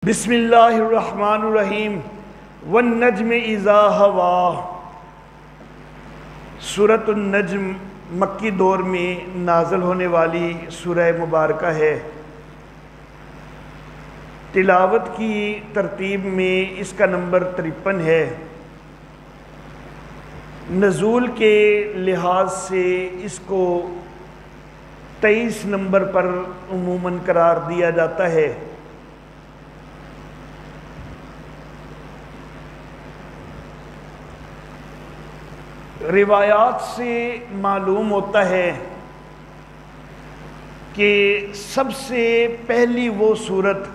بسم اللہ الرحمن الرحیم والنجم اذا ہوا۔ سورۃ النجم مکی دور میں نازل ہونے والی سورہ مبارکہ ہے۔ تلاوت کی ترتیب میں اس کا نمبر 53 ہے۔ نزول کے لحاظ سے اس کو 23 نمبر پر عموماً قرار دیا جاتا ہے۔ روایات سے معلوم ہوتا ہے کہ سب سے پہلی وہ صورت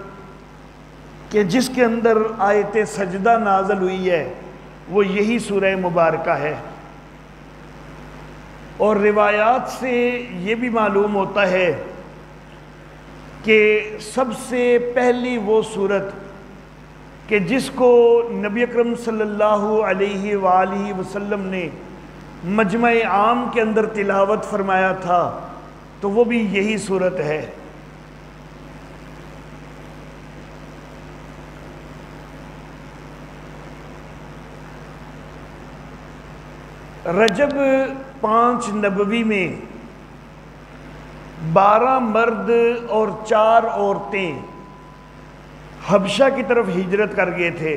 کہ جس کے اندر آیت سجدہ نازل ہوئی ہے وہ یہی سورہ مبارکہ ہے، اور روایات سے یہ بھی معلوم ہوتا ہے کہ سب سے پہلی وہ صورت کہ جس کو نبی اکرم صلی اللہ علیہ وآلہ وسلم نے مجمع عام کے اندر تلاوت فرمایا تھا تو وہ بھی یہی صورت ہے۔ رجب 5 نبوی میں 12 مرد اور 4 عورتیں حبشہ کی طرف ہجرت کر گئے تھے۔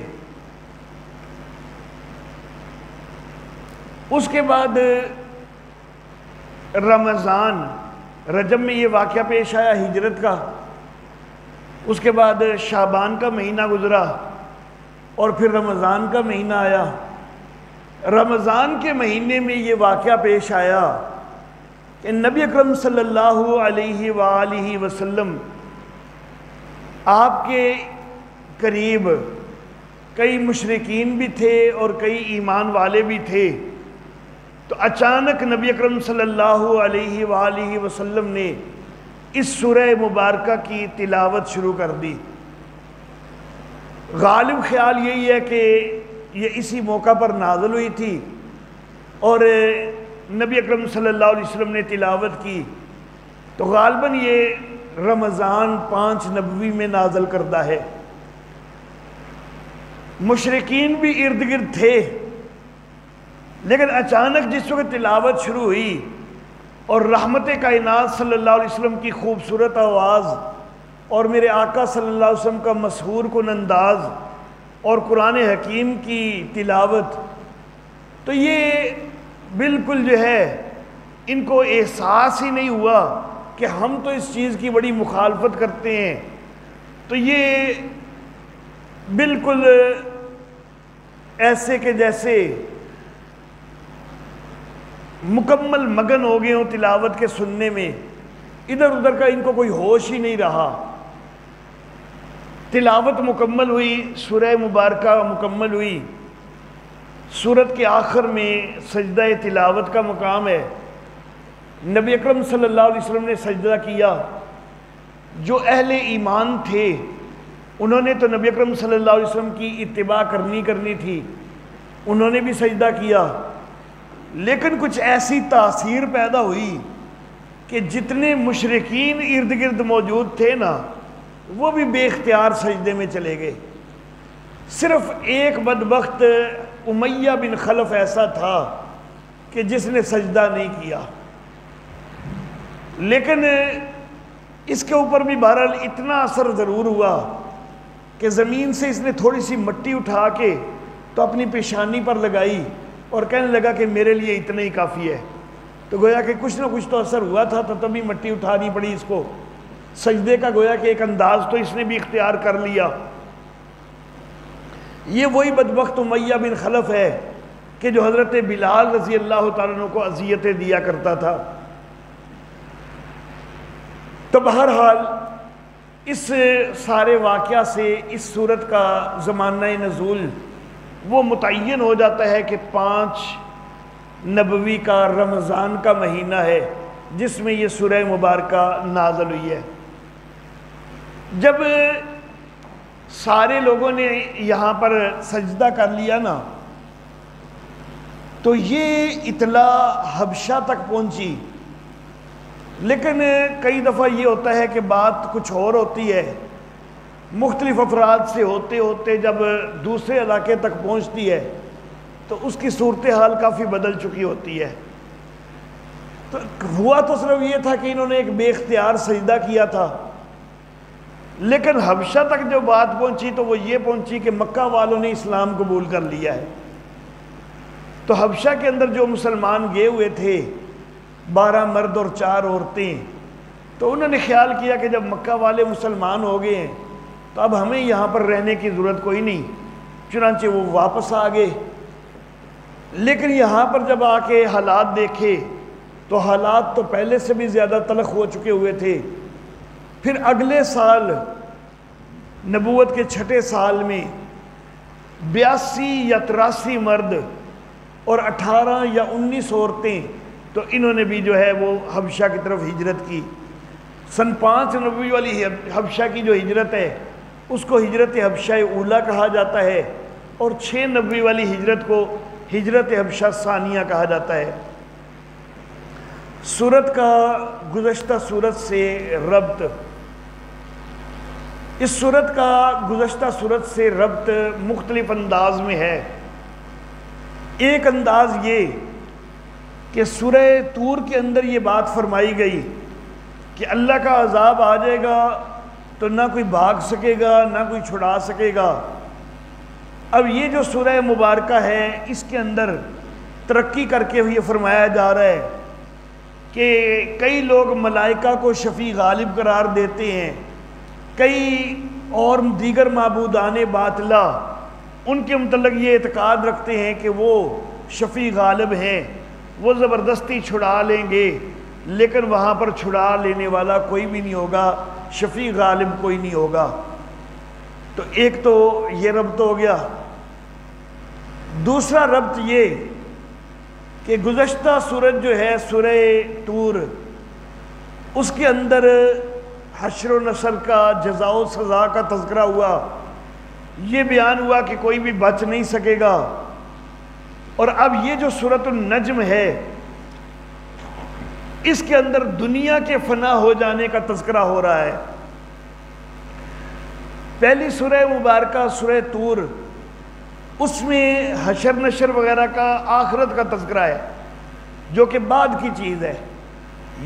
اس کے بعد رمضان، رجب میں یہ واقعہ پیش آیا ہجرت کا، اس کے بعد شعبان کا مہینہ گزرا اور پھر رمضان کا مہینہ آیا۔ رمضان کے مہینے میں یہ واقعہ پیش آیا کہ نبی اکرم صلی اللہ علیہ وآلہ وسلم آپ کے قریب کئی مشرکین بھی تھے اور کئی ایمان والے بھی تھے، تو اچانک نبی اکرم صلی اللہ علیہ وآلہ وسلم نے اس سورہ مبارکہ کی تلاوت شروع کر دی۔ غالب خیال یہی ہے کہ یہ اسی موقع پر نازل ہوئی تھی اور نبی اکرم صلی اللہ علیہ وسلم نے تلاوت کی، تو غالباً یہ رمضان 5 نبوی میں نازل کردہ ہے۔ مشرکین بھی ارد گرد تھے، لیکن اچانک جس وقت تلاوت شروع ہوئی اور رحمت کائنات صلی اللہ علیہ وسلم کی خوبصورت آواز اور میرے آقا صلی اللہ علیہ وسلم کا مسحور کن انداز اور قرآن حکیم کی تلاوت، تو یہ بالکل جو ہے ان کو احساس ہی نہیں ہوا کہ ہم تو اس چیز کی بڑی مخالفت کرتے ہیں، تو یہ بالکل ایسے کہ جیسے مکمل مگن ہو گئے ہوں تلاوت کے سننے میں، ادھر ادھر کا ان کو کوئی ہوش ہی نہیں رہا۔ تلاوت مکمل ہوئی، سورہ مبارکہ مکمل ہوئی، سورت کے آخر میں سجدہ تلاوت کا مقام ہے۔ نبی اکرم صلی اللہ علیہ وسلم نے سجدہ کیا۔ جو اہل ایمان تھے انہوں نے تو نبی اکرم صلی اللہ علیہ وسلم کی اتباع کرنی تھی، انہوں نے بھی سجدہ کیا، لیکن کچھ ایسی تاثیر پیدا ہوئی کہ جتنے مشرکین ارد گرد موجود تھے نا وہ بھی بے اختیار سجدے میں چلے گئے۔ صرف ایک بدبخت امیہ بن خلف ایسا تھا کہ جس نے سجدہ نہیں کیا، لیکن اس کے اوپر بھی بہرحال اتنا اثر ضرور ہوا کہ زمین سے اس نے تھوڑی سی مٹی اٹھا کے تو اپنی پیشانی پر لگائی اور کہنے لگا کہ میرے لیے اتنا ہی کافی ہے۔ تو گویا کہ کچھ نہ کچھ تو اثر ہوا تھا، تو تبھی مٹی اٹھانی پڑی اس کو۔ سجدے کا گویا کہ ایک انداز تو اس نے بھی اختیار کر لیا۔ یہ وہی بدبخت امیہ بن خلف ہے کہ جو حضرت بلال رضی اللہ تعالیٰ عنہ کو اذیتیں دیا کرتا تھا۔ تو بہرحال اس سارے واقعہ سے اس سورت کا زمانہ نزول وہ متعین ہو جاتا ہے کہ 5 نبوی کا رمضان کا مہینہ ہے جس میں یہ سورہ مبارکہ نازل ہوئی ہے۔ جب سارے لوگوں نے یہاں پر سجدہ کر لیا نا تو یہ اطلاع حبشہ تک پہنچی، لیکن کئی دفعہ یہ ہوتا ہے کہ بات کچھ اور ہوتی ہے مختلف افراد سے ہوتے ہوتے جب دوسرے علاقے تک پہنچتی ہے تو اس کی صورتحال کافی بدل چکی ہوتی ہے۔ تو ہوا تو صرف یہ تھا کہ انہوں نے ایک بے اختیار سجدہ کیا تھا، لیکن حبشہ تک جو بات پہنچی تو وہ یہ پہنچی کہ مکہ والوں نے اسلام قبول کر لیا ہے۔ تو حبشہ کے اندر جو مسلمان گئے ہوئے تھے 12 مرد اور 4 عورتیں، تو انہوں نے خیال کیا کہ جب مکہ والے مسلمان ہو گئے ہیں تو اب ہمیں یہاں پر رہنے کی ضرورت کوئی نہیں، چنانچہ وہ واپس آ گئے۔ لیکن یہاں پر جب آ کے حالات دیکھے تو حالات تو پہلے سے بھی زیادہ تلخ ہو چکے ہوئے تھے۔ پھر اگلے سال نبوت کے 6 سال میں 82 یا 83 مرد اور 18 یا 19 عورتیں، تو انہوں نے بھی جو ہے وہ حبشہ کی طرف ہجرت کی۔ سن 5 نبوی والی حبشہ کی جو ہجرت ہے اس کو ہجرت حبشہ اولیٰ کہا جاتا ہے، اور 6 نبوی والی ہجرت کو ہجرت حبشہ ثانیہ کہا جاتا ہے۔ سورت کا گزشتہ سورت سے ربط، اس سورت کا گزشتہ سورت سے ربط مختلف انداز میں ہے۔ ایک انداز یہ کہ سورہ طور کے اندر یہ بات فرمائی گئی کہ اللہ کا عذاب آ جائے گا تو نہ کوئی بھاگ سکے گا نہ کوئی چھڑا سکے گا۔ اب یہ جو سورہ مبارکہ ہے اس کے اندر ترقی کر کے یہ فرمایا جا رہا ہے کہ کئی لوگ ملائکہ کو شفیع غالب قرار دیتے ہیں، کئی اور دیگر معبودان باطلہ ان کے متعلق یہ اعتقاد رکھتے ہیں کہ وہ شفیع غالب ہیں، وہ زبردستی چھڑا لیں گے، لیکن وہاں پر چھڑا لینے والا کوئی بھی نہیں ہوگا، شفیع غالب کوئی نہیں ہوگا۔ تو ایک تو یہ ربط ہو گیا۔ دوسرا ربط یہ کہ گزشتہ سورت جو ہے سورہ طور، اس کے اندر حشر و نشر کا، جزا و سزا کا تذکرہ ہوا، یہ بیان ہوا کہ کوئی بھی بچ نہیں سکے گا۔ اور اب یہ جو سورۃ النجم ہے اس کے اندر دنیا کے فنا ہو جانے کا تذکرہ ہو رہا ہے۔ پہلی سورہ مبارکہ سورہ طور، اس میں حشر نشر وغیرہ کا، آخرت کا تذکرہ ہے جو کہ بعد کی چیز ہے۔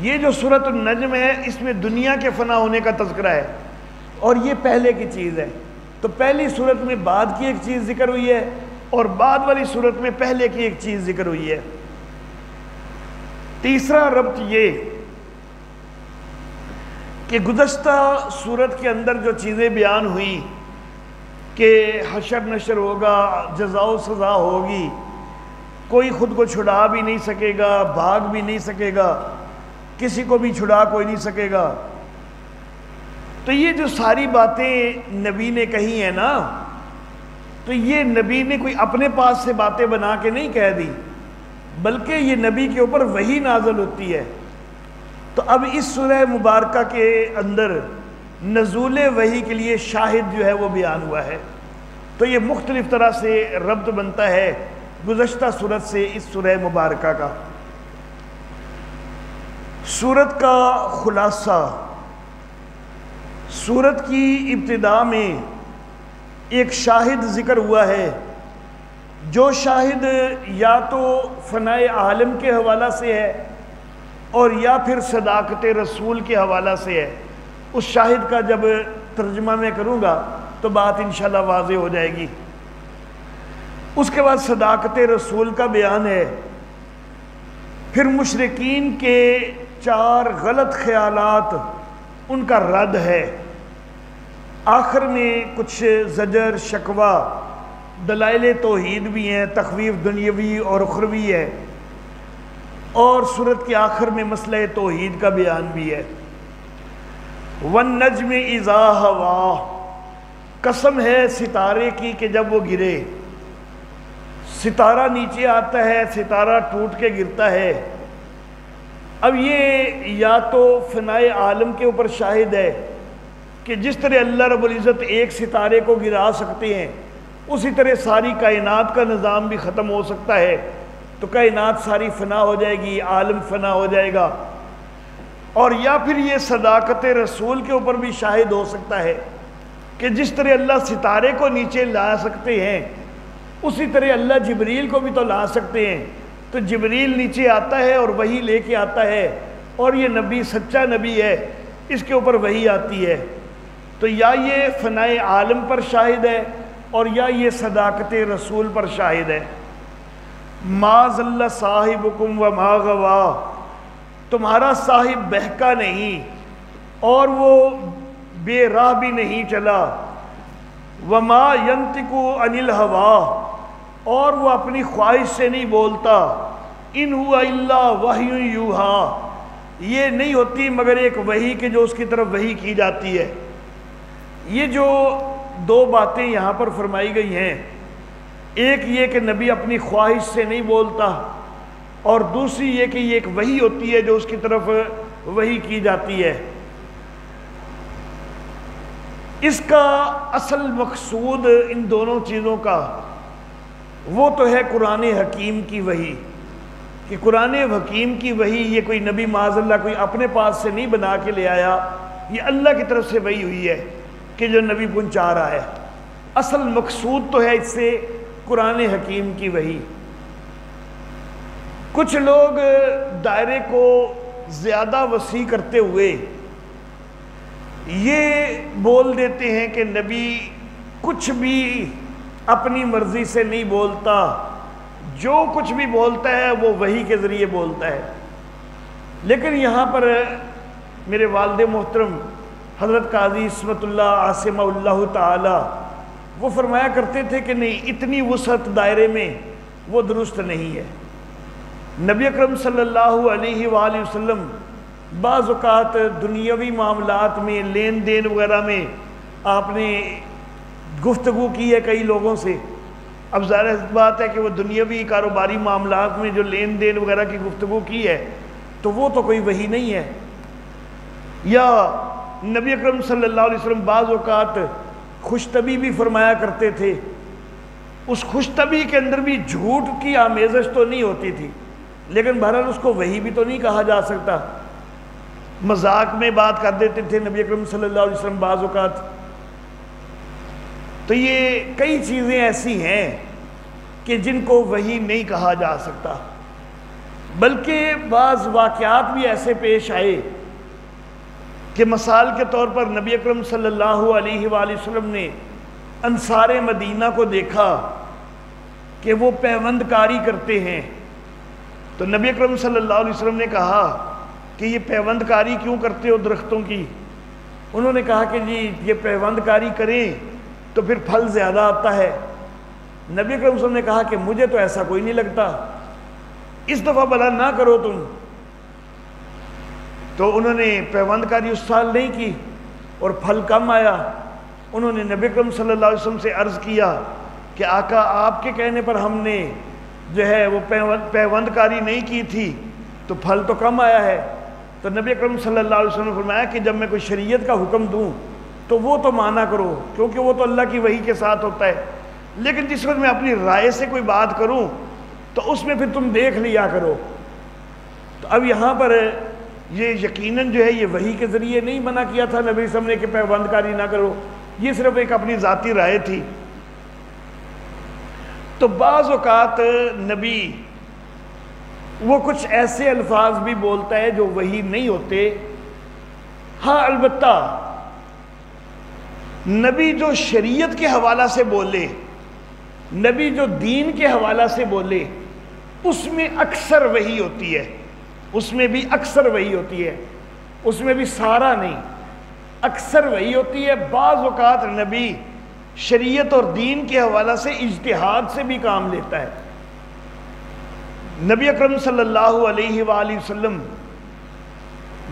یہ جو سورۃ النجم ہے اس میں دنیا کے فنا ہونے کا تذکرہ ہے اور یہ پہلے کی چیز ہے۔ تو پہلی سورت میں بعد کی ایک چیز ذکر ہوئی ہے اور بعد والی سورت میں پہلے کی ایک چیز ذکر ہوئی ہے۔ تیسرا ربط یہ کہ گزشتہ سورت کے اندر جو چیزیں بیان ہوئی کہ حشر نشر ہوگا، جزا و سزا ہوگی، کوئی خود کو چھڑا بھی نہیں سکے گا، بھاگ بھی نہیں سکے گا، کسی کو بھی چھڑا کوئی نہیں سکے گا، تو یہ جو ساری باتیں نبی نے کہی ہیں نا، تو یہ نبی نے کوئی اپنے پاس سے باتیں بنا کے نہیں کہہ دی، بلکہ یہ نبی کے اوپر وحی نازل ہوتی ہے۔ تو اب اس سورہ مبارکہ کے اندر نزول وحی کے لیے شاہد جو ہے وہ بیان ہوا ہے۔ تو یہ مختلف طرح سے ربط بنتا ہے گزشتہ سورت سے اس سورہ مبارکہ کا۔ سورت کا خلاصہ، سورت کی ابتدا میں ایک شاہد ذکر ہوا ہے، جو شاہد یا تو فنائے عالم کے حوالہ سے ہے اور یا پھر صداقت رسول کے حوالہ سے ہے۔ اس شاہد کا جب ترجمہ میں کروں گا تو بات انشاءاللہ واضح ہو جائے گی۔ اس کے بعد صداقت رسول کا بیان ہے، پھر مشرکین کے 4 غلط خیالات ان کا رد ہے، آخر میں کچھ زجر، شکوہ، دلائل توحید بھی ہیں، تخویف دنیاوی اور اخروی ہے، اور سورت کے آخر میں مسئلہ توحید کا بیان بھی ہے۔ وَالنَّجْمِ إِذَا هَوَىٰ، قسم ہے ستارے کی کہ جب وہ گرے، ستارہ نیچے آتا ہے، ستارہ ٹوٹ کے گرتا ہے۔ اب یہ یا تو فنائے عالم کے اوپر شاہد ہے کہ جس طرح اللہ رب العزت ایک ستارے کو گرا سکتے ہیں، اسی طرح ساری کائنات کا نظام بھی ختم ہو سکتا ہے، تو کائنات ساری فنا ہو جائے گی، عالم فنا ہو جائے گا۔ اور یا پھر یہ صداقت رسول کے اوپر بھی شاہد ہو سکتا ہے کہ جس طرح اللہ ستارے کو نیچے لا سکتے ہیں اسی طرح اللہ جبریل کو بھی تو لا سکتے ہیں. تو جبریل نیچے آتا ہے اور وحی لے کے آتا ہے، اور یہ نبی سچا نبی ہے، اس کے اوپر وحی آتی ہے. تو یا یہ فنائے عالم پر شاہد ہے اور یا یہ صداقت رسول پر شاہد ہے. ما ضل صاحبکم وما غوا، تمہارا صاحب بہکا نہیں اور وہ بے راہ بھی نہیں چلا. وما ینطق عن الہوا، اور وہ اپنی خواہش سے نہیں بولتا. ان ہوا الا وحی یوحا، یہ نہیں ہوتی مگر ایک وحی کہ جو اس کی طرف وحی کی جاتی ہے. یہ جو دو باتیں یہاں پر فرمائی گئی ہیں، ایک یہ کہ نبی اپنی خواہش سے نہیں بولتا، اور دوسری یہ کہ یہ ایک وحی ہوتی ہے جو اس کی طرف وحی کی جاتی ہے. اس کا اصل مقصود ان دونوں چیزوں کا وہ تو ہے قرآن حکیم کی وحی، کہ قرآن حکیم کی وحی یہ کوئی نبی معاذ اللہ کوئی اپنے پاس سے نہیں بنا کے لے آیا، یہ اللہ کی طرف سے وحی ہوئی ہے کہ جو نبی پہنچا رہا ہے. اصل مقصود تو ہے اس سے قرآن حکیم کی وحی. کچھ لوگ دائرے کو زیادہ وسیع کرتے ہوئے یہ بول دیتے ہیں کہ نبی کچھ بھی اپنی مرضی سے نہیں بولتا، جو کچھ بھی بولتا ہے وہ وحی کے ذریعے بولتا ہے. لیکن یہاں پر میرے والد محترم حضرت قاضی عصمت اللہ عاصمہ اللہ تعالی وہ فرمایا کرتے تھے کہ نہیں، اتنی وسعت دائرے میں وہ درست نہیں ہے. نبی اکرم صلی اللہ علیہ وآلہ وسلم بعض اوقات دنیاوی معاملات میں لین دین وغیرہ میں آپ نے گفتگو کی ہے کئی لوگوں سے. اب ظاہر بات ہے کہ وہ دنیاوی کاروباری معاملات میں جو لین دین وغیرہ کی گفتگو کی ہے تو وہ تو کوئی وحی نہیں ہے. یا نبی اکرم صلی اللہ علیہ وسلم بعض اوقات خوش طبی بھی فرمایا کرتے تھے. اس خوش طبی کے اندر بھی جھوٹ کی آمیزش تو نہیں ہوتی تھی، لیکن بہرحال اس کو وحی بھی تو نہیں کہا جا سکتا. مذاق میں بات کر دیتے تھے نبی اکرم صلی اللہ علیہ وسلم بعض اوقات. تو یہ کئی چیزیں ایسی ہیں کہ جن کو وحی نہیں کہا جا سکتا، بلکہ بعض واقعات بھی ایسے پیش آئے کہ مثال کے طور پر نبی اکرم صلی اللہ علیہ وآلہ وسلم نے انصار مدینہ کو دیکھا کہ وہ پیوند کاری کرتے ہیں. تو نبی اکرم صلی اللہ علیہ وسلم نے کہا کہ یہ پیوند کاری کیوں کرتے ہو درختوں کی؟ انہوں نے کہا کہ جی یہ پیوند کاری کریں تو پھر پھل زیادہ آتا ہے. نبی اکرم صلی اللہ علیہ وسلم نے کہا کہ مجھے تو ایسا کوئی نہیں لگتا، اس دفعہ بھلا نہ کرو تم. تو انہوں نے پیوند کاری اس سال نہیں کی اور پھل کم آیا. انہوں نے نبی اکرم صلی اللہ علیہ وسلم سے عرض کیا کہ آقا آپ کے کہنے پر ہم نے جو ہے وہ پیوند کاری نہیں کی تھی تو پھل تو کم آیا ہے. تو نبی اکرم صلی اللہ علیہ وسلم نے فرمایا کہ جب میں کوئی شریعت کا حکم دوں تو وہ تو مانا کرو، کیونکہ وہ تو اللہ کی وحی کے ساتھ ہوتا ہے. لیکن جس وقت میں اپنی رائے سے کوئی بات کروں تو اس میں پھر تم دیکھ لیا کرو. تو اب یہاں پر یہ یقیناً جو ہے یہ وحی کے ذریعے نہیں منع کیا تھا نبی صلی اللہ علیہ وسلم نے کہ پیوند کاری نہ کرو، یہ صرف ایک اپنی ذاتی رائے تھی. تو بعض اوقات نبی وہ کچھ ایسے الفاظ بھی بولتا ہے جو وحی نہیں ہوتے. ہاں البتہ نبی جو شریعت کے حوالہ سے بولے، نبی جو دین کے حوالہ سے بولے، اس میں اکثر وحی ہوتی ہے، اس میں بھی اکثر وحی ہوتی ہے، اس میں بھی سارا نہیں، اکثر وحی ہوتی ہے. بعض اوقات نبی شریعت اور دین کے حوالہ سے اجتہاد سے بھی کام لیتا ہے. نبی اکرم صلی اللہ علیہ وآلہ وسلم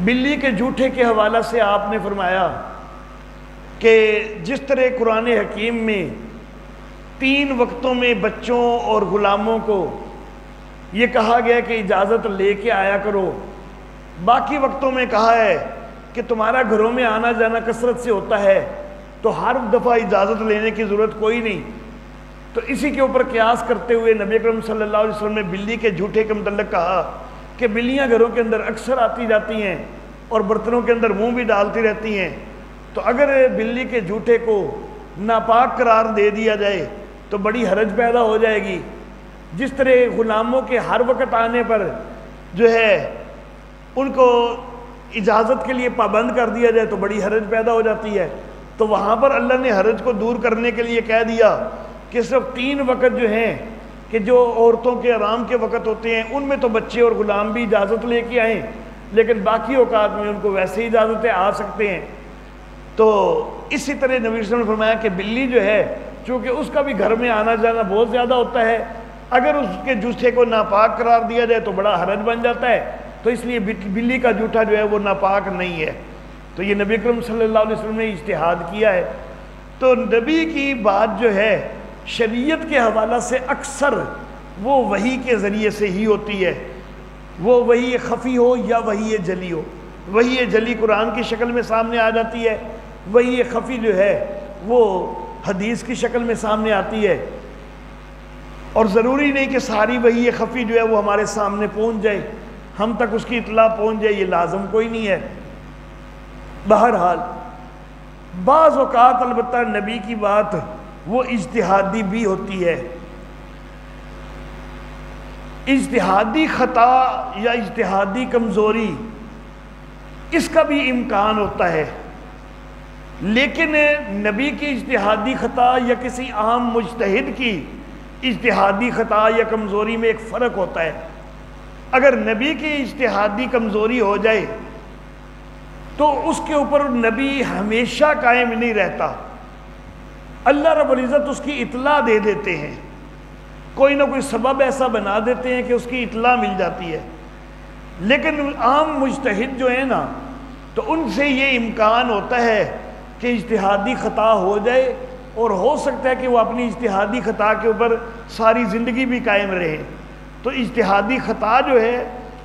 بلی کے جھوٹے کے حوالہ سے آپ نے فرمایا کہ جس طرح قرآن حکیم میں 3 وقتوں میں بچوں اور غلاموں کو یہ کہا گیا کہ اجازت لے کے آیا کرو، باقی وقتوں میں کہا ہے کہ تمہارا گھروں میں آنا جانا کثرت سے ہوتا ہے تو ہر دفعہ اجازت لینے کی ضرورت کوئی نہیں. تو اسی کے اوپر قیاس کرتے ہوئے نبی اکرم صلی اللہ علیہ وسلم نے بلی کے جھوٹے کے متعلق کہا کہ بلیاں گھروں کے اندر اکثر آتی جاتی ہیں اور برتنوں کے اندر منہ بھی ڈالتی رہتی ہیں، تو اگر بلی کے جھوٹے کو ناپاک قرار دے دیا جائے تو بڑی حرج پیدا ہو جائے گی. جس طرح غلاموں کے ہر وقت آنے پر جو ہے ان کو اجازت کے لیے پابند کر دیا جائے تو بڑی حرج پیدا ہو جاتی ہے. تو وہاں پر اللہ نے حرج کو دور کرنے کے لیے کہہ دیا کہ صرف 3 وقت جو ہیں کہ جو عورتوں کے آرام کے وقت ہوتے ہیں ان میں تو بچے اور غلام بھی اجازت لے کے آئیں، لیکن باقی اوقات میں ان کو ویسے ہی اجازتیں آ سکتے ہیں. تو اسی طرح نبی صلی اللہ علیہ وسلم نے فرمایا کہ بلی جو ہے چونکہ اس کا بھی گھر میں آنا جانا بہت زیادہ ہوتا ہے، اگر اس کے جوسے کو ناپاک قرار دیا جائے تو بڑا حرج بن جاتا ہے، تو اس لیے بلی کا جوٹا جو ہے وہ ناپاک نہیں ہے. تو یہ نبی اکرم صلی اللہ علیہ وسلم نے اجتہاد کیا ہے. تو نبی کی بات جو ہے شریعت کے حوالہ سے اکثر وہ وحی کے ذریعے سے ہی ہوتی ہے، وہ وحی خفی ہو یا وحی جلی ہو. وحی جلی قرآن کی شکل میں سامنے آ جاتی ہے، وحی خفی جو ہے وہ حدیث کی شکل میں سامنے آتی ہے. اور ضروری نہیں کہ ساری وحی خفی جو ہے وہ ہمارے سامنے پہنچ جائے، ہم تک اس کی اطلاع پہنچ جائے، یہ لازم کوئی نہیں ہے. بہرحال بعض اوقات البتہ نبی کی بات وہ اجتہادی بھی ہوتی ہے. اجتہادی خطا یا اجتہادی کمزوری اس کا بھی امکان ہوتا ہے، لیکن نبی کی اجتہادی خطا یا کسی عام مجتہد کی اجتہادی خطا یا کمزوری میں ایک فرق ہوتا ہے. اگر نبی کی اجتہادی کمزوری ہو جائے تو اس کے اوپر نبی ہمیشہ قائم نہیں رہتا، اللہ رب العزت اس کی اطلاع دے دیتے ہیں، کوئی نہ کوئی سبب ایسا بنا دیتے ہیں کہ اس کی اطلاع مل جاتی ہے. لیکن عام مجتہد جو ہیں نا تو ان سے یہ امکان ہوتا ہے کہ اجتہادی خطا ہو جائے، اور ہو سکتا ہے کہ وہ اپنی اجتہادی خطا کے اوپر ساری زندگی بھی قائم رہے. تو اجتہادی خطا جو ہے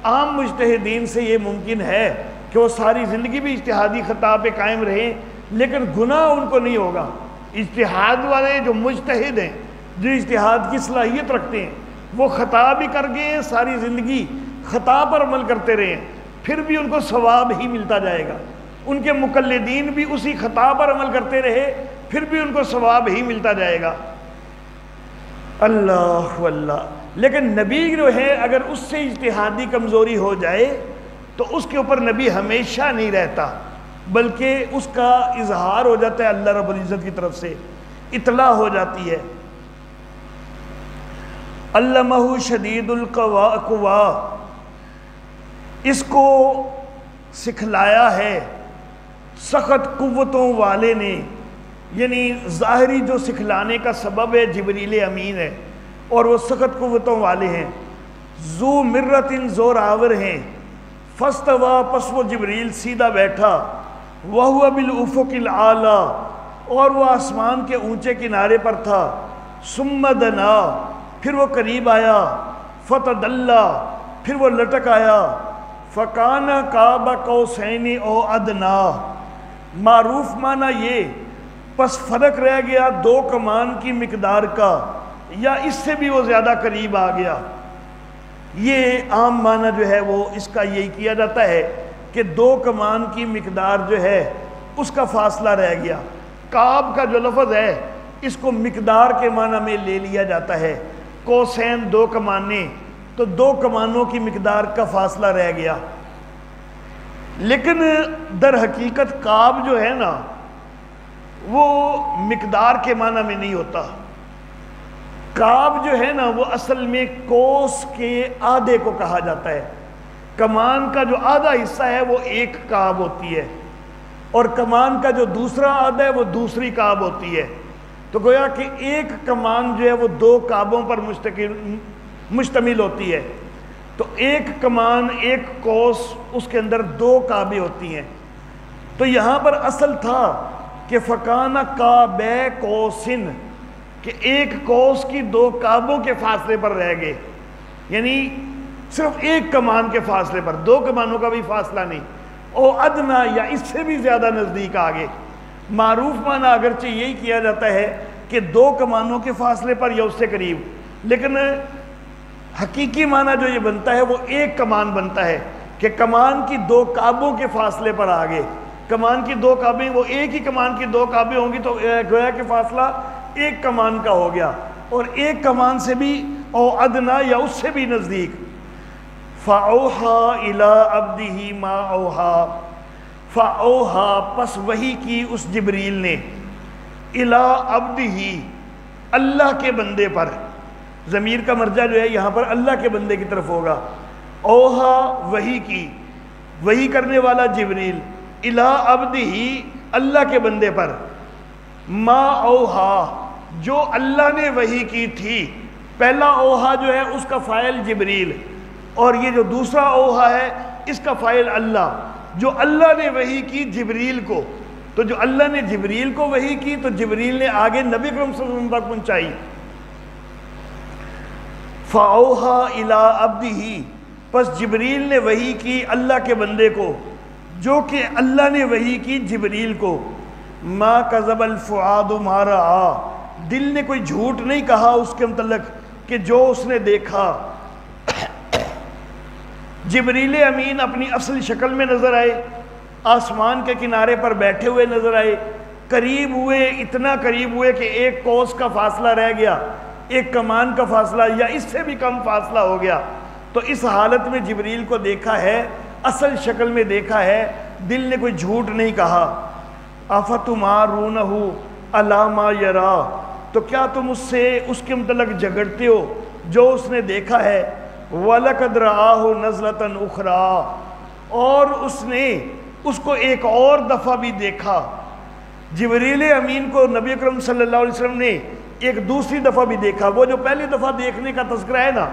عام مجتہدین سے یہ ممکن ہے کہ وہ ساری زندگی بھی اجتہادی خطا پہ قائم رہیں، لیکن گناہ ان کو نہیں ہوگا. اجتہاد والے جو مجتہد ہیں، جو اجتہاد کی صلاحیت رکھتے ہیں، وہ خطا بھی کر گئے ہیں، ساری زندگی خطا پر عمل کرتے رہے ہیں، پھر بھی ان کو ثواب ہی ملتا جائے گا. ان کے مقلدین بھی اسی خطا پر عمل کرتے رہے، پھر بھی ان کو ثواب ہی ملتا جائے گا. اللہ واللہ. لیکن نبی جو ہے اگر اس سے اجتہادی کمزوری ہو جائے تو اس کے اوپر نبی ہمیشہ نہیں رہتا، بلکہ اس کا اظہار ہو جاتا ہے، اللہ رب العزت کی طرف سے اطلاع ہو جاتی ہے. علمہ شدید القوا، اس کو سکھلایا ہے سخت قوتوں والے نے، یعنی ظاہری جو سکھلانے کا سبب ہے جبریل امین ہے، اور وہ سخت قوتوں والے ہیں. ذو مرت زور آور ہیں. فاستویٰ، پس وہ جبریل سیدھا بیٹھا. وَهُوَ بِالْأُفُقِ الْأَعْلَىٰ، اور وہ آسمان کے اونچے کنارے پر تھا. ثُمَّ دَنَا، پھر وہ قریب آیا. فَتَدَلَّا، پھر وہ لٹک آیا. فَكَانَ قَابَ قَوْسَيْنِ أَوْ أَدْنَىٰ، معروف معنی یہ پس فرق رہ گیا 2 کمان کی مقدار کا، یا اس سے بھی وہ زیادہ قریب آ گیا. یہ عام معنی جو ہے وہ اس کا یہی کیا جاتا ہے کہ 2 کمان کی مقدار جو ہے اس کا فاصلہ رہ گیا. کعب کا جو لفظ ہے اس کو مقدار کے معنی میں لے لیا جاتا ہے. کوسین 2 کمانیں، تو 2 کمانوں کی مقدار کا فاصلہ رہ گیا. لیکن در حقیقت کعب جو ہے نا وہ مقدار کے معنی میں نہیں ہوتا. کعب جو ہے نا وہ اصل میں کوس کے آدھے کو کہا جاتا ہے. کمان کا جو آدھا حصہ ہے وہ 1 کعب ہوتی ہے، اور کمان کا جو دوسرا آدھا ہے وہ دوسری کعب ہوتی ہے. تو گویا کہ 1 کمان جو ہے وہ 2 کعبوں پر مشتمل ہوتی ہے. تو 1 کمان 1 کوس، اس کے اندر 2 کعبیں ہوتی ہیں. تو یہاں پر اصل تھا کہ فَكَانَ قَابَ قَوْسٍ، کہ 1 کوس کی 2 کعبوں کے فاصلے پر رہ گئے، یعنی صرف 1 کمان کے فاصلے پر، 2 کمانوں کا بھی فاصلہ نہیں. او ادنا، یا اس سے بھی زیادہ نزدیک آگے. معروف معنی اگرچہ یہی کیا جاتا ہے کہ 2 کمانوں کے فاصلے پر یا اس سے قریب، لیکن حقیقی معنی جو یہ بنتا ہے وہ 1 کمان بنتا ہے، کہ کمان کی 2 کعبوں کے فاصلے پر آگے. کمان کی دو کعبیں، وہ ایک ہی کمان کی دو کعبیں ہوں گی تو گویا کہ فاصلہ ایک کمان کا ہو گیا، اور ایک کمان سے بھی او ادنا یا اس سے بھی نزدیک۔ فَأَوْحَا إِلَىٰ عَبْدِهِ مَا أَوْحَا، فَأَوْحَا پس وحی کی اس جبریل نے، إِلَىٰ عَبْدِهِ اللہ کے بندے پر، ضمیر کا مرجع جو ہے یہاں پر اللہ کے بندے کی طرف ہوگا، اوہا وحی کی، وحی کرنے والا جبریل، إِلَىٰ عَبْدِهِ اللہ کے بندے پر، ما اوہا جو اللہ نے وحی کی تھی۔ پہلا اوہا جو ہے اس کا فاعل جبریل، اور یہ جو دوسرا اوہا ہے اس کا فاعل اللہ، جو اللہ نے وحی کی جبریل کو، تو جو اللہ نے جبریل کو وحی کی تو جبریل نے آگے نبی اکرم صلی اللہ علیہ وسلم تک پہنچائی۔ فَأَوْحَا إِلَىٰ عَبْدِهِ پس جبریل نے وحی کی اللہ کے بندے کو، جو کہ اللہ نے وحی کی جبریل کو، مَا كَذَبَ الْفُعَادُ مَا رَآ دل نے کوئی جھوٹ نہیں کہا اس کے متعلق کہ جو اس نے دیکھا۔ جبریل امین اپنی اصل شکل میں نظر آئے، آسمان کے کنارے پر بیٹھے ہوئے نظر آئے، قریب ہوئے، اتنا قریب ہوئے کہ ایک کوس کا فاصلہ رہ گیا، ایک کمان کا فاصلہ یا اس سے بھی کم فاصلہ ہو گیا، تو اس حالت میں جبریل کو دیکھا ہے، اصل شکل میں دیکھا ہے، دل نے کوئی جھوٹ نہیں کہا۔ أَفَتُمَارُونَهُ عَلَىٰ مَا يَرَىٰ تو کیا تم اس سے اس کے متعلق جھگڑتے ہو جو اس نے دیکھا ہے۔ وَلَقَدْ رَآهُ نَزْلَةً أُخْرَىٰ اور اس نے اس کو ایک اور دفعہ بھی دیکھا۔ جبریل امین کو نبی اکرم صلی اللہ علیہ وسلم نے ایک دوسری دفعہ بھی دیکھا۔ وہ جو پہلی دفعہ دیکھنے کا تذکرہ ہے نا،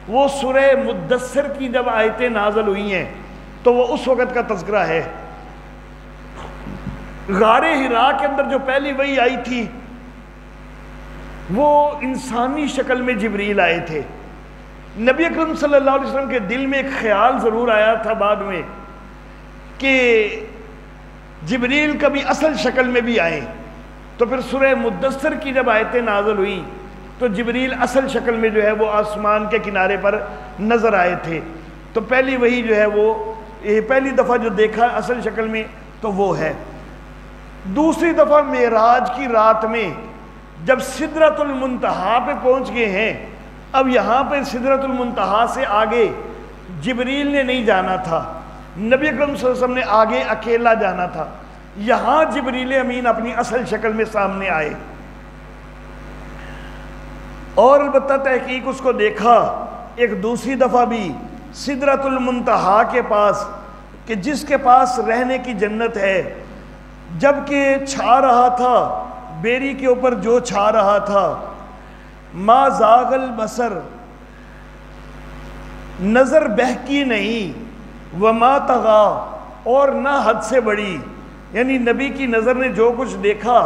وہ سورہ مدثر کی جب آیتیں نازل ہوئی ہیں تو وہ اس وقت کا تذکرہ ہے۔ غار حراء کے اندر جو پہلی وحی آئی تھی وہ انسانی شکل میں جبریل آئے تھے۔ نبی اکرم صلی اللہ علیہ وسلم کے دل میں ایک خیال ضرور آیا تھا بعد میں کہ جبریل کبھی اصل شکل میں بھی آئے، تو پھر سورہ مدثر کی جب آیتیں نازل ہوئیں تو جبریل اصل شکل میں جو ہے وہ آسمان کے کنارے پر نظر آئے تھے۔ تو پہلی وحی جو ہے وہ پہلی دفعہ جو دیکھا اصل شکل میں تو وہ ہے۔ دوسری دفعہ معراج کی رات میں جب سدرۃ المنتہا پہ پہنچ گئے ہیں، اب یہاں پہ سدرۃ المنتہا سے آگے جبریل نے نہیں جانا تھا، نبی اکرم صلی اللہ علیہ وسلم نے آگے اکیلا جانا تھا۔ یہاں جبریل امین اپنی اصل شکل میں سامنے آئے، اور البتہ تحقیق اس کو دیکھا ایک دوسری دفعہ بھی سدرۃ المنتہا کے پاس، کہ جس کے پاس رہنے کی جنت ہے، جبکہ چھا رہا تھا بیری کے اوپر جو چھا رہا تھا، ما زاغ البصر نظر بہکی نہیں، وما طغا اور نہ حد سے بڑی، یعنی نبی کی نظر نے جو کچھ دیکھا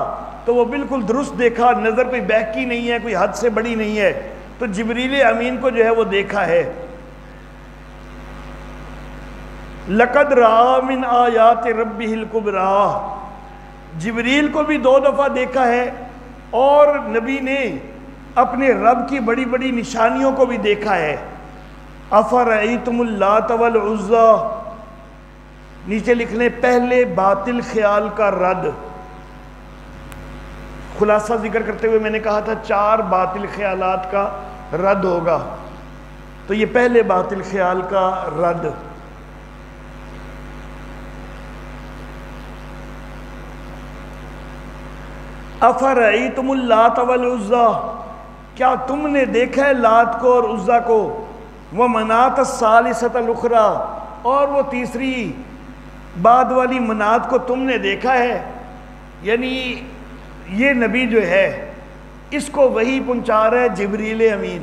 تو وہ بالکل درست دیکھا، نظر کوئی بہکی نہیں ہے، کوئی حد سے بڑی نہیں ہے۔ تو جبریل امین کو جو ہے وہ دیکھا ہے۔ لقد رأى من آیات ربہ الکبریٰ جبریل کو بھی 2 دفعہ دیکھا ہے، اور نبی نے اپنے رب کی بڑی بڑی نشانیوں کو بھی دیکھا ہے۔ افرأیتم اللات والعزیٰ نیچے لکھ لیں پہلے باطل خیال کا رد۔ خلاصہ ذکر کرتے ہوئے میں نے کہا تھا 4 باطل خیالات کا رد ہوگا، تو یہ پہلے باطل خیال کا رد۔ افرأیتم اللات والعزیٰ کیا تم نے دیکھا ہے لات کو اور عزیٰ کو، ومناۃ الثالثۃ الاخریٰ اور وہ تیسری بعد والی منات کو تم نے دیکھا ہے۔ یعنی یہ نبی جو ہے اس کو وحی پہنچا رہا ہے جبریل امین۔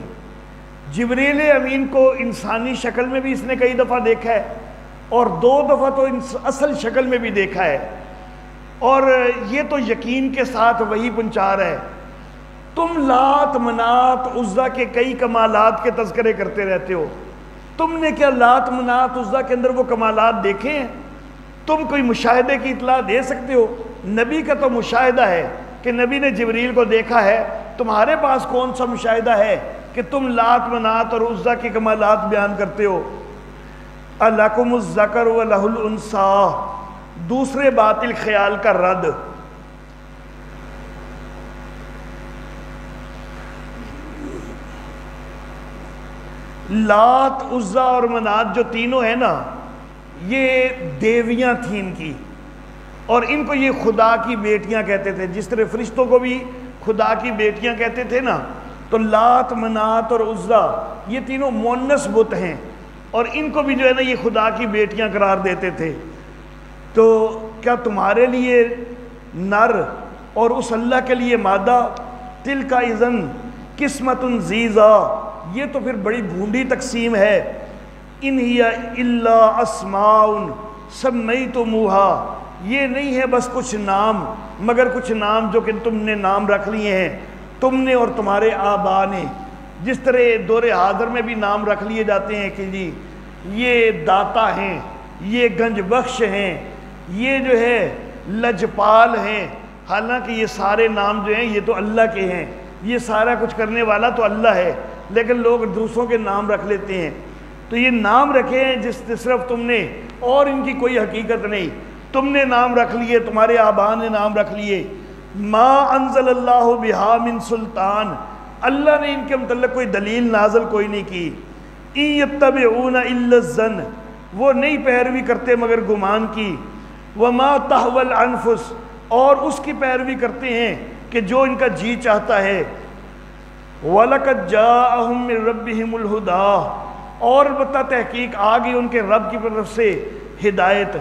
جبریل امین کو انسانی شکل میں بھی اس نے کئی دفعہ دیکھا ہے، اور 2 دفعہ تو اصل شکل میں بھی دیکھا ہے، اور یہ تو یقین کے ساتھ وحی پہنچا رہا ہے۔ تم لات منات عزیٰ کے کئی کمالات کے تذکرے کرتے رہتے ہو، تم نے کیا لات منات عزیٰ کے اندر وہ کمالات دیکھے ہیں؟ تم کوئی مشاہدے کی اطلاع دے سکتے ہو؟ نبی کا تو مشاہدہ ہے کہ نبی نے جبریل کو دیکھا ہے، تمہارے پاس کون سا مشاہدہ ہے کہ تم لات منات اور عزیٰ کے کمالات بیان کرتے ہو؟ الکم الذکر ولہ الانثیٰ دوسرے باطل خیال کا رد۔ لات، عزا اور منات جو تینوں ہیں نا، یہ دیویاں تھیں ان کی، اور ان کو یہ خدا کی بیٹیاں کہتے تھے۔ جس طرح فرشتوں کو بھی خدا کی بیٹیاں کہتے تھے نا، تو لات، منات اور عزا یہ تینوں مؤنث بت ہیں، اور ان کو بھی جو ہے نا یہ خدا کی بیٹیاں قرار دیتے تھے۔ تو کیا تمہارے لیے نر اور اس اللہ کے لیے مادہ؟ تلک اذن قسمۃ ضیزیٰ، یہ تو پھر بڑی بھونڈی تقسیم ہے۔ ان ہی الا اسماء سمیتموہا، یہ نہیں ہے بس کچھ نام، مگر کچھ نام جو کہ تم نے نام رکھ لیے ہیں، تم نے اور تمہارے آبا نے۔ جس طرح دور حاضر میں بھی نام رکھ لیے جاتے ہیں کہ جی یہ داتا ہیں، یہ گنج بخش ہیں، یہ جو ہے لجپال ہیں، حالانکہ یہ سارے نام جو ہیں یہ تو اللہ کے ہیں، یہ سارا کچھ کرنے والا تو اللہ ہے، لیکن لوگ دوسروں کے نام رکھ لیتے ہیں۔ تو یہ نام رکھے ہیں جس صرف تم نے، اور ان کی کوئی حقیقت نہیں، تم نے نام رکھ لیے، تمہارے آبا نے نام رکھ لیے۔ ما انزل اللہ بہا من سلطان، اللہ نے ان کے متعلق کوئی دلیل نازل کوئی نہیں کی۔ ان یتبعون الا الظن، وہ نہیں پیروی کرتے مگر گمان کی۔ وما تہوی الانفس، اور اس کی پیروی کرتے ہیں کہ جو ان کا جی چاہتا ہے۔ وَلَقَدْ جَاءَهُم مِّن رَّبِّهِمُ الْهُدَىٰ، اور البتہ تحقیق آ گئی ان کے رب کی طرف سے ہدایت۔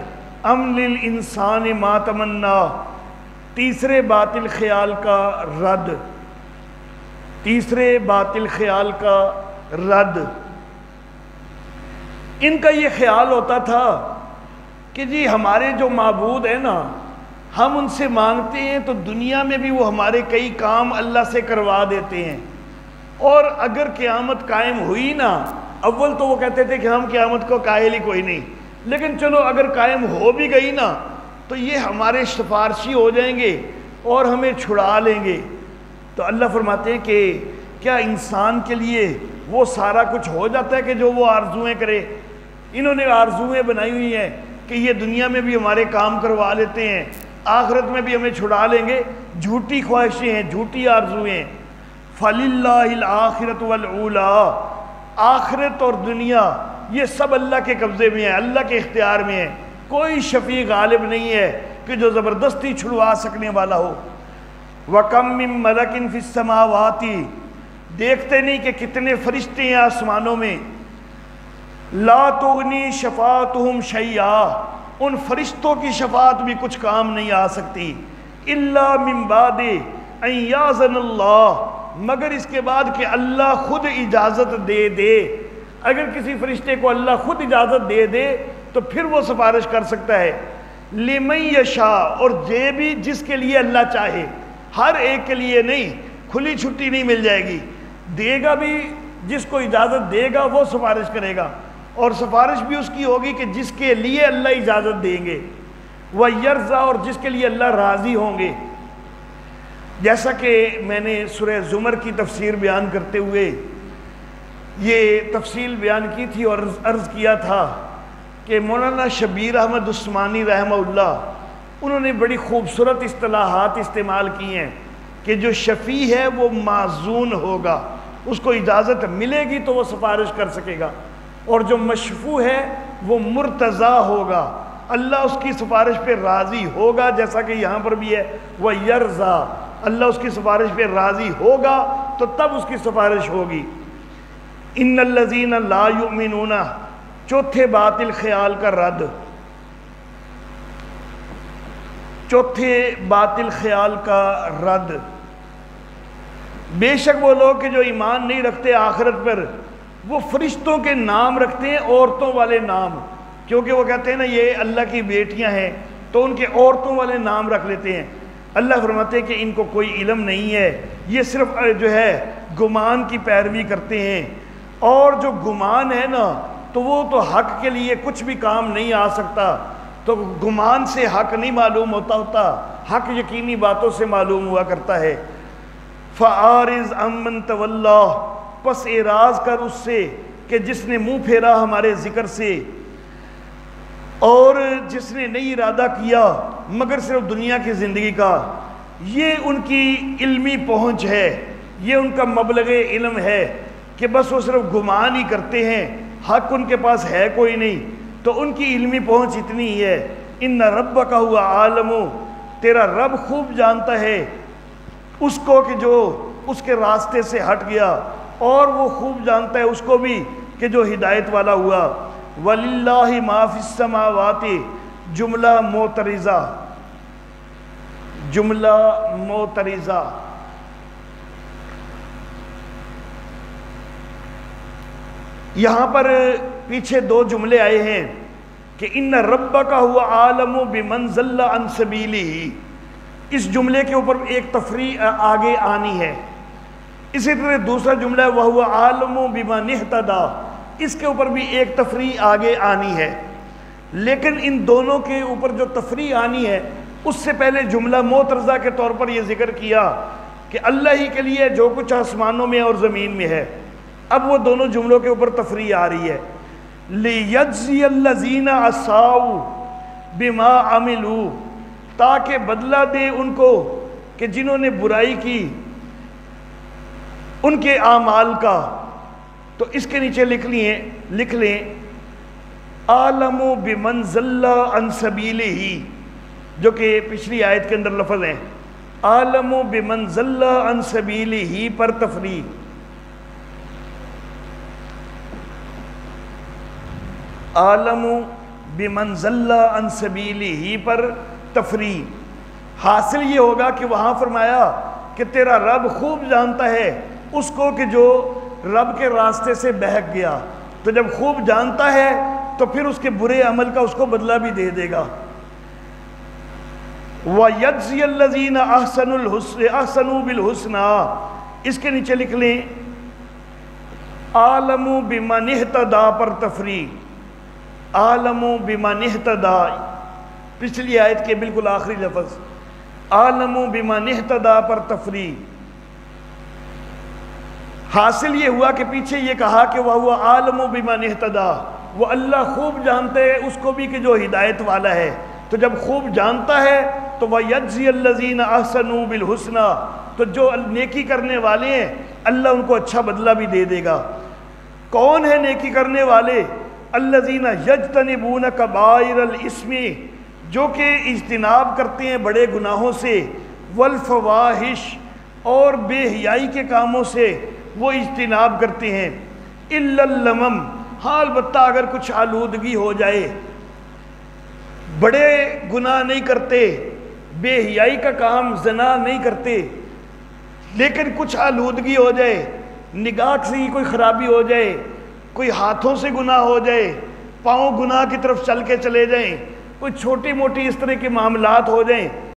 أَمْ لِلْإِنسَانِ مَا تَمَنَّىٰ، تیسرے باطل خیال کا رد، تیسرے باطل خیال کا رد۔ ان کا یہ خیال ہوتا تھا کہ جی ہمارے جو معبود ہیں نا، ہم ان سے مانگتے ہیں تو دنیا میں بھی وہ ہمارے کئی کام اللہ سے کروا دیتے ہیں، اور اگر قیامت قائم ہوئی نا، اول تو وہ کہتے تھے کہ ہم قیامت کو قائل ہی کوئی نہیں، لیکن چلو اگر قائم ہو بھی گئی نا تو یہ ہمارے سفارشی ہو جائیں گے اور ہمیں چھڑا لیں گے۔ تو اللہ فرماتے ہیں کہ کیا انسان کے لیے وہ سارا کچھ ہو جاتا ہے کہ جو وہ آرزویں کرے؟ انہوں نے آرزویں بنائی ہوئی ہیں کہ یہ دنیا میں بھی ہمارے کام کروا لیتے ہیں، آخرت میں بھی ہمیں چھڑا لیں گے۔ جھوٹی خواہشیں ہیں، جھوٹی آرزویں ہیں۔ فَلِلَّهِ الْآخِرَةُ وَالْأُولَىٰ، آخرت اور دنیا یہ سب اللہ کے قبضے میں ہے، اللہ کے اختیار میں ہے، کوئی شفیع غالب نہیں ہے کہ جو زبردستی چھڑوا سکنے والا ہو۔ وَكَم مِّن مَلَكٍ فِي السَّمَاوَاتِ، دیکھتے نہیں کہ کتنے فرشتے ہیں آسمانوں میں۔ لَا تُغْنِي شَفَاعَتُهُمْ شَيْئًا، ان فرشتوں کی شفاعت بھی کچھ کام نہیں آ سکتی۔ إِلَّا مِن بَعْدِ أَن يَأْذَنَ اللَّهُ، مگر اس کے بعد کہ اللہ خود اجازت دے دے۔ اگر کسی فرشتے کو اللہ خود اجازت دے دے تو پھر وہ سفارش کر سکتا ہے۔ لِمَن یشاء، اور یہ بھی جس کے لیے اللہ چاہے، ہر ایک کے لیے نہیں، کھلی چھٹی نہیں مل جائے گی، دے گا بھی جس کو اجازت دے گا وہ سفارش کرے گا، اور سفارش بھی اس کی ہوگی کہ جس کے لیے اللہ اجازت دیں گے۔ وَيَرْضَىٰ، اور جس کے لیے اللہ راضی ہوں گے۔ جیسا کہ میں نے سورہ زمر کی تفسیر بیان کرتے ہوئے یہ تفصیل بیان کی تھی اور عرض کیا تھا کہ مولانا شبیر احمد عثمانی رحمہ اللہ انہوں نے بڑی خوبصورت اصطلاحات استعمال کی ہیں کہ جو شفیع ہے وہ معزون ہوگا، اس کو اجازت ملے گی تو وہ سفارش کر سکے گا، اور جو مشفوع ہے وہ مرتضی ہوگا، اللہ اس کی سفارش پہ راضی ہوگا، جیسا کہ یہاں پر بھی ہے وَيَرْضَىٰ، اللہ اس کی سفارش پہ راضی ہوگا تو تب اس کی سفارش ہوگی۔ ان الذین لا یؤمنون، چوتھے باطل خیال کا رد، چوتھے باطل خیال کا رد۔ بے شک وہ لوگ کہ جو ایمان نہیں رکھتے آخرت پر، وہ فرشتوں کے نام رکھتے ہیں، عورتوں والے نام، کیونکہ وہ کہتے ہیں نا یہ اللہ کی بیٹیاں ہیں تو ان کے عورتوں والے نام رکھ لیتے ہیں۔ اللہ فرماتے ہیں کہ ان کو کوئی علم نہیں ہے، یہ صرف جو ہے گمان کی پیروی کرتے ہیں، اور جو گمان ہے نا تو وہ تو حق کے لیے کچھ بھی کام نہیں آ سکتا، تو گمان سے حق نہیں معلوم ہوتا، حق یقینی باتوں سے معلوم ہوا کرتا ہے۔ فَأَعْرِضْ عَمَّن تَوَلَّىٰ، پس اعراض کر اس سے کہ جس نے منہ پھیرا ہمارے ذکر سے۔ وَكَذَّبَ بِآيَاتِنَا، اور کافروں نے ہماری آیتوں کو جھٹلایا۔ وَإِنَّهُ لَفِي زُبُرِ الْأَوَّلِينَ، اور یہ جو کتاب ہے نا یہ پہلے لوگوں کے پاس ہوئی کرتی تھی۔ اور جس نے نہیں ارادہ کیا مگر صرف دنیا کی زندگی کا، یہ ان کی علمی پہنچ ہے، یہ ان کا مبلغ علم ہے کہ بس وہ صرف گمان ہی کرتے ہیں، حق ان کے پاس ہے کوئی نہیں، تو ان کی علمی پہنچ اتنی ہی ہے۔ ان ربک هو عالم، تیرا رب خوب جانتا ہے اس کو کہ جو اس کے راستے سے ہٹ گیا، اور وہ خوب جانتا ہے اس کو بھی کہ جو ہدایت والا ہوا۔ وَلِلَّهِ مَا فِي السَّمَاوَاتِ، جملہ معترضہ، جملہ معترضہ، یہاں پر پیچھے دو جملے آئے ہیں کہ ان ربک هو عالم بمن ضل عن سبیلہ، اس جملے کے اوپر ایک تفریع آگے آنی ہے۔ اسی طرح دوسرا جملہ ہے وَهُوَ عَالِمٌ بِمَنِ اهْتَدَىٰ، اس کے اوپر بھی ایک تفریع آگے آنی ہے، لیکن ان دونوں کے اوپر جو تفریع آنی ہے اس سے پہلے جملہ معترضہ کے طور پر یہ ذکر کیا کہ اللہ ہی کے لیے جو کچھ آسمانوں میں اور زمین میں ہے۔ اب وہ دونوں جملوں کے اوپر تفریع آ رہی ہے، لِيَجْزِيَ الَّذِينَ أَسَاءُوا بِمَا عَمِلُوا، تاکہ بدلہ دے ان کو کہ جنہوں نے برائی کی ان کے اعمال کا۔ تو اس کے نیچے لکھ لیں عالم بمن ضل عن سبیلہ، جو کہ پچھلی آیت کے اندر لفظ ہیں، عالم بمن ضل عن سبیلہ پر تفریع، عالم بمن ضل عن سبیلہ پر تفریع۔ حاصل یہ ہوگا کہ وہاں فرمایا کہ تیرا رب خوب جانتا ہے اس کو کہ جو رب کے راستے سے بہک گیا، تو جب خوب جانتا ہے تو پھر اس کے برے عمل کا اس کو بدلہ بھی دے دے گا۔ وَيَجْزِيَ الَّذِينَ أَحْسَنُوا بِالْحُسْنَىٰ، اس کے نیچے لکھ لیں عالم بمن اهْتَدَىٰ پر تفریع، عالم بمن اهْتَدَىٰ، پچھلی آیت کے بالکل آخری لفظ عالم بمن اهْتَدَىٰ پر تفریع۔ حاصل یہ ہوا کہ پیچھے یہ کہا کہ وہ عالم بمن اهْتَدَىٰ، وہ اللہ خوب جانتے ہیں اس کو بھی کہ جو ہدایت والا ہے، تو جب خوب جانتا ہے تو وَيَجْزِيَ الَّذِينَ أَحْسَنُوا بِالْحُسْنَىٰ، تو جو نیکی کرنے والے ہیں اللہ ان کو اچھا بدلہ بھی دے دے گا۔ کون ہے نیکی کرنے والے؟ الَّذِينَ يَجْتَنِبُونَ كَبَائِرَ الْإِثْمِ، جو کہ اجتناب کرتے ہیں بڑے گناہوں سے، والفواحش، اور بے حیائی کے کاموں سے وہ اجتناب کرتے ہیں، الا اللمم، ہاں البتہ اگر کچھ آلودگی ہو جائے، بڑے گناہ نہیں کرتے، بے حیائی کا کام زنا نہیں کرتے، لیکن کچھ آلودگی ہو جائے، نگاہ سے کوئی خرابی ہو جائے، کوئی ہاتھوں سے گناہ ہو جائے، پاؤں گناہ کی طرف چل کے چلے جائیں، کوئی چھوٹی موٹی اس طرح کے معاملات ہو جائیں،